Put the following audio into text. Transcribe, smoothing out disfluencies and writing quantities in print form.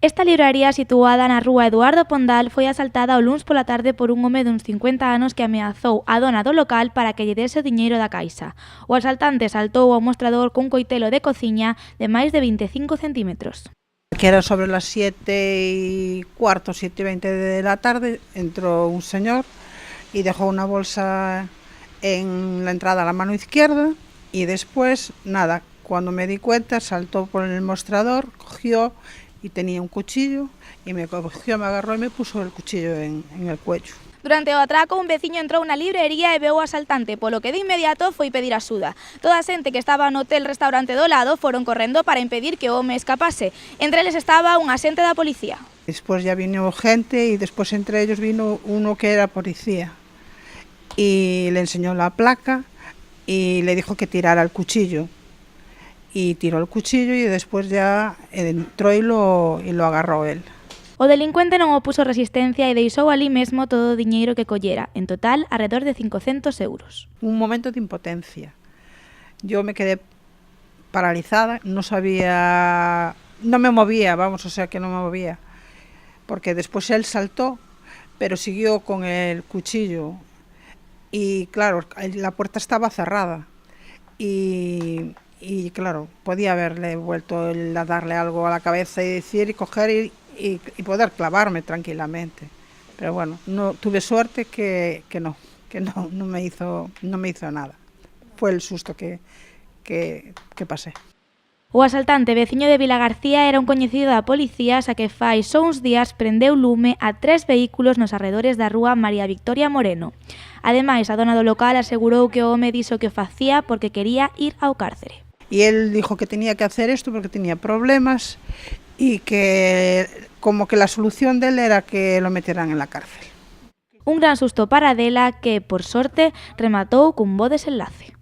Esta libraría situada na rúa Eduardo Pondal foi asaltada o luns pola tarde por un home duns 50 anos que ameazou a dona do local para que lle dese o diñeiro da caixa. O asaltante saltou ao mostrador cun coitelo de cociña de máis de 25 centímetros. Que era sobre las 7:15, 7:20 de la tarde, entró un señor y dejó una bolsa en la entrada a la mano izquierda y después, nada, cuando me di cuenta, saltó por el mostrador, cogió y tenía un cuchillo y me cogió, me agarró y me puso el cuchillo en el cuello. Durante o atraco, un veciño entrou na librería e veu o asaltante, polo que de inmediato foi pedir axuda. Toda a xente que estaba no hotel-restaurante do lado foron correndo para impedir que o home escapase. Entre eles estaba un axente da policía. Después ya vino gente y después entre ellos vino uno que era policía y le enseñó la placa y le dijo que tirara el cuchillo. Y tiró el cuchillo y después ya entró y lo agarró él. O delincuente non opuso resistencia e deixou ali mesmo todo o diñeiro que collera, en total, alrededor de 500 euros. Un momento de impotencia. Yo me quedé paralizada, no sabía, no me movía, vamos, o sea que no me movía, porque después él saltó, pero siguió con el cuchillo y claro, la puerta estaba cerrada y claro, podía haberle vuelto a darle algo a la cabeza y decir y coger y poder clavarme tranquilamente. Pero bueno, no tuve suerte que no me hizo nada. Fue el susto que pasé. O asaltante veciño de Vilagarcía era un coñecido da policía, xa que fai só uns días prendeu lume a 3 vehículos nos arredores da rúa María Victoria Moreno. Ademais, a dona do local asegurou que o home dixo que o facía porque quería ir ao cárcere. Y él dijo que tenía que hacer esto porque tenía problemas y que como que la solución de él era que lo metieran en la cárcel. Un gran susto para Adela que, por sorte, rematou cun bo desenlace.